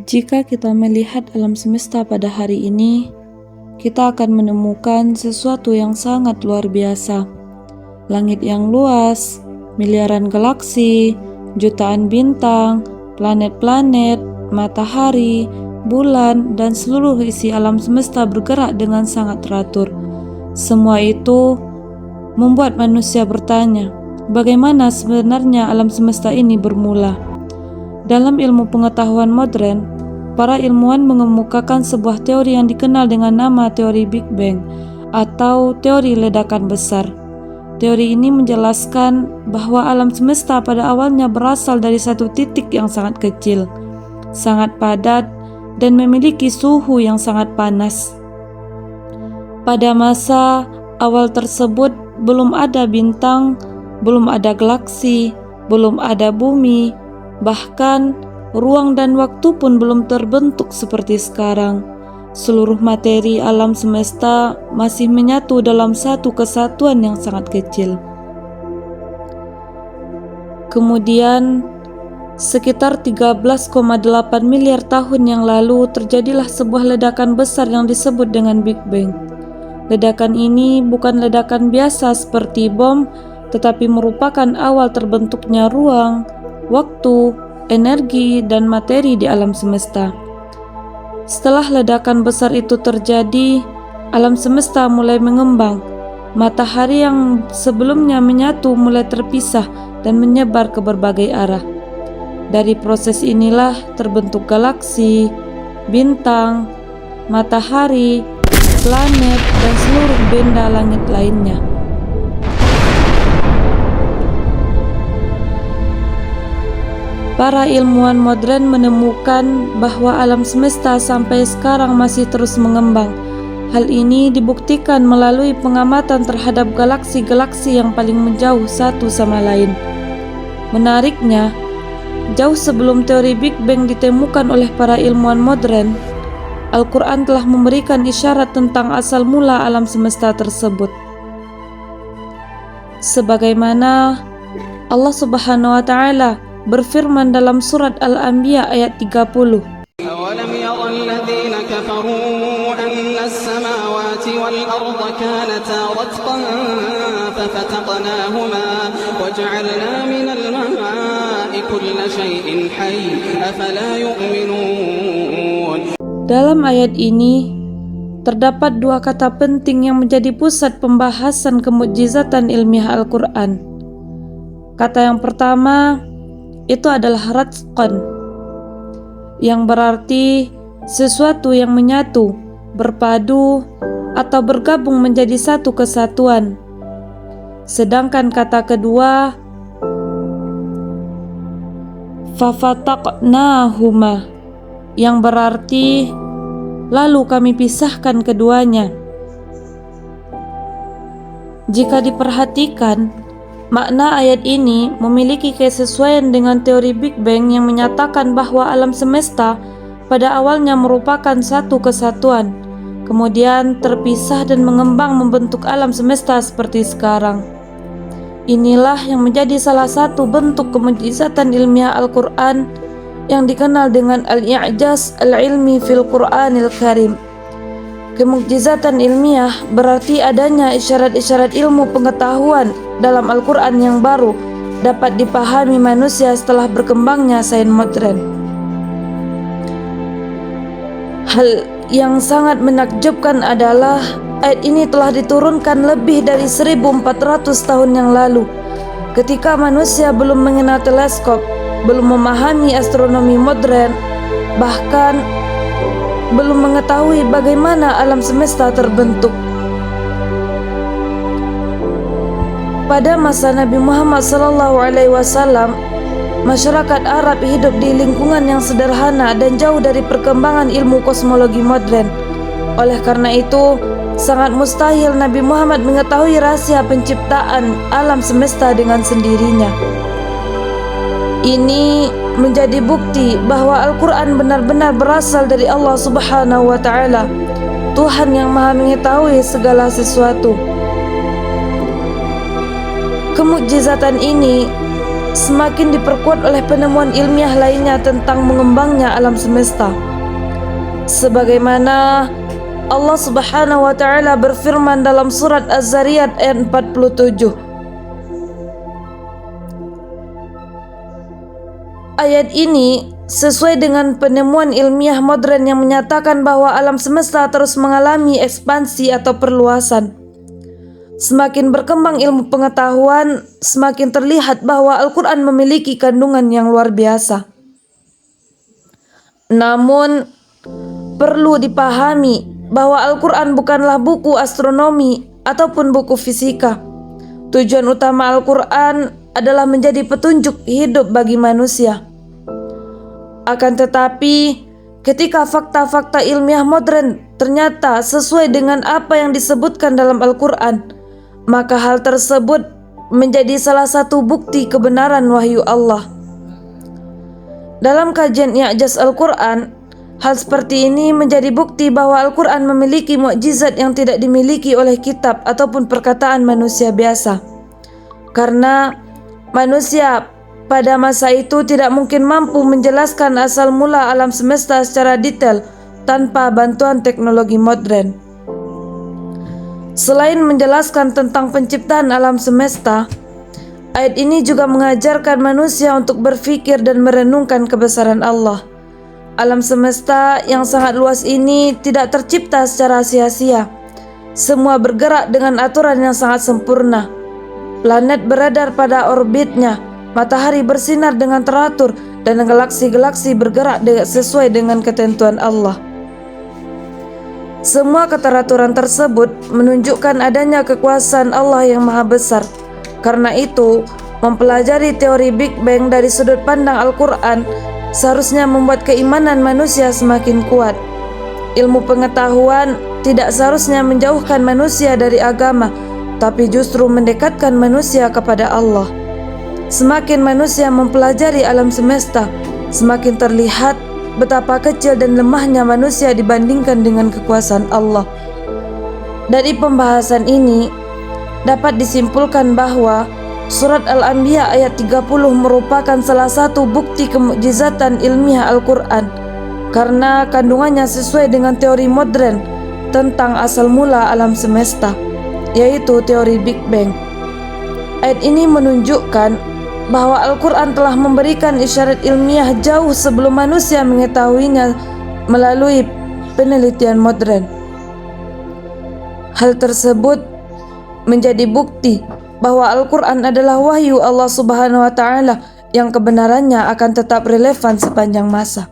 Jika kita melihat alam semesta pada hari ini, kita akan menemukan sesuatu yang sangat luar biasa. Langit yang luas, miliaran galaksi, jutaan bintang, planet-planet, matahari, bulan, dan seluruh isi alam semesta bergerak dengan sangat teratur. Semua itu membuat manusia bertanya, bagaimana sebenarnya alam semesta ini bermula? Dalam ilmu pengetahuan modern, para ilmuwan mengemukakan sebuah teori yang dikenal dengan nama teori Big Bang atau teori ledakan besar. Teori ini menjelaskan bahwa alam semesta pada awalnya berasal dari satu titik yang sangat kecil, sangat padat, dan memiliki suhu yang sangat panas. Pada masa awal tersebut belum ada bintang, belum ada galaksi, belum ada bumi, bahkan ruang dan waktu pun belum terbentuk seperti sekarang. Seluruh materi alam semesta masih menyatu dalam satu kesatuan yang sangat kecil. Kemudian, sekitar 13,8 miliar tahun yang lalu terjadilah sebuah ledakan besar yang disebut dengan Big Bang. Ledakan ini bukan ledakan biasa seperti bom, tetapi merupakan awal terbentuknya ruang, waktu, energi, dan materi di alam semesta. Setelah ledakan besar itu terjadi, alam semesta mulai mengembang. Matahari yang sebelumnya menyatu mulai terpisah dan menyebar ke berbagai arah. Dari proses inilah terbentuk galaksi, bintang, matahari, planet, dan seluruh benda langit lainnya. Para ilmuwan modern menemukan bahwa alam semesta sampai sekarang masih terus mengembang. Hal ini dibuktikan melalui pengamatan terhadap galaksi-galaksi yang paling menjauh satu sama lain. Menariknya, jauh sebelum teori Big Bang ditemukan oleh para ilmuwan modern, Al-Quran telah memberikan isyarat tentang asal mula alam semesta tersebut. Sebagaimana Allah Subhanahu wa Ta'ala berfirman dalam surat Al-Anbiya ayat 30. أَوَلَمْ يَرَ الَّذِينَ كَفَرُوا أَنَّ السَّمَاوَاتِ وَالْأَرْضَ كَانَتَا رَتْقًا فَفَتَقْنَاهُمَا وَجَعَلْنَا مِنَ الْمَاءِ كُلَّ شَيْءٍ حَيٍّ أَفَلَا يُؤْمِنُونَ. Dalam ayat ini terdapat dua kata penting yang menjadi pusat pembahasan kemukjizatan ilmiah Al-Quran. Kata yang pertama itu adalah ratqan, yang berarti sesuatu yang menyatu, berpadu, atau bergabung menjadi satu kesatuan. Sedangkan kata kedua, fafataqnahuma, yang berarti lalu kami pisahkan keduanya. Jika diperhatikan, makna ayat ini memiliki kesesuaian dengan teori Big Bang yang menyatakan bahwa alam semesta pada awalnya merupakan satu kesatuan, kemudian terpisah dan mengembang membentuk alam semesta seperti sekarang. Inilah yang menjadi salah satu bentuk kemukjizatan ilmiah Al-Quran yang dikenal dengan Al-I'jaz Al-Ilmi fil Qur'anil Karim. Kemukjizatan ilmiah berarti adanya isyarat-isyarat ilmu pengetahuan dalam Al-Quran yang baru dapat dipahami manusia setelah berkembangnya sains modern. Hal yang sangat menakjubkan adalah ayat ini telah diturunkan lebih dari 1400 tahun yang lalu, ketika manusia belum mengenal teleskop, belum memahami astronomi modern, bahkan belum mengetahui bagaimana alam semesta terbentuk. Pada masa Nabi Muhammad SAW, masyarakat Arab hidup di lingkungan yang sederhana dan jauh dari perkembangan ilmu kosmologi modern. Oleh karena itu, sangat mustahil Nabi Muhammad mengetahui rahasia penciptaan alam semesta dengan sendirinya. Ini menjadi bukti bahwa Al-Quran benar-benar berasal dari Allah Subhanahu wa Ta'ala, Tuhan yang Maha mengetahui segala sesuatu. Kemukjizatan ini semakin diperkuat oleh penemuan ilmiah lainnya tentang mengembangnya alam semesta. Sebagaimana Allah Subhanahu wa taala berfirman dalam surat Az-Zariyat ayat 47. Ayat ini sesuai dengan penemuan ilmiah modern yang menyatakan bahwa alam semesta terus mengalami ekspansi atau perluasan. Semakin berkembang ilmu pengetahuan, semakin terlihat bahwa Al-Quran memiliki kandungan yang luar biasa. Namun, perlu dipahami bahwa Al-Quran bukanlah buku astronomi ataupun buku fisika. Tujuan utama Al-Quran adalah menjadi petunjuk hidup bagi manusia. Akan tetapi, ketika fakta-fakta ilmiah modern ternyata sesuai dengan apa yang disebutkan dalam Al-Quran, maka hal tersebut menjadi salah satu bukti kebenaran wahyu Allah. Dalam kajian I'jaz Al-Quran, hal seperti ini menjadi bukti bahwa Al-Quran memiliki mukjizat yang tidak dimiliki oleh kitab ataupun perkataan manusia biasa. Karena manusia pada masa itu tidak mungkin mampu menjelaskan asal mula alam semesta secara detail tanpa bantuan teknologi modern. Selain menjelaskan tentang penciptaan alam semesta, ayat ini juga mengajarkan manusia untuk berpikir dan merenungkan kebesaran Allah. Alam semesta yang sangat luas ini tidak tercipta secara sia-sia. Semua bergerak dengan aturan yang sangat sempurna. Planet beredar pada orbitnya, matahari bersinar dengan teratur, dan galaksi-galaksi bergerak sesuai dengan ketentuan Allah. Semua keteraturan tersebut menunjukkan adanya kekuasaan Allah yang maha besar. Karena itu, mempelajari teori Big Bang dari sudut pandang Al-Quran seharusnya membuat keimanan manusia semakin kuat. Ilmu pengetahuan tidak seharusnya menjauhkan manusia dari agama, tapi justru mendekatkan manusia kepada Allah. Semakin manusia mempelajari alam semesta, semakin terlihat betapa kecil dan lemahnya manusia dibandingkan dengan kekuasaan Allah. Dari pembahasan ini dapat disimpulkan bahwa surat Al-Anbiya ayat 30 merupakan salah satu bukti kemukjizatan ilmiah Al-Quran karena kandungannya sesuai dengan teori modern tentang asal mula alam semesta, yaitu teori Big Bang. Ayat ini menunjukkan bahwa Al-Quran telah memberikan isyarat ilmiah jauh sebelum manusia mengetahuinya melalui penelitian modern. Hal tersebut menjadi bukti bahwa Al-Quran adalah wahyu Allah Subhanahu wa taala yang kebenarannya akan tetap relevan sepanjang masa.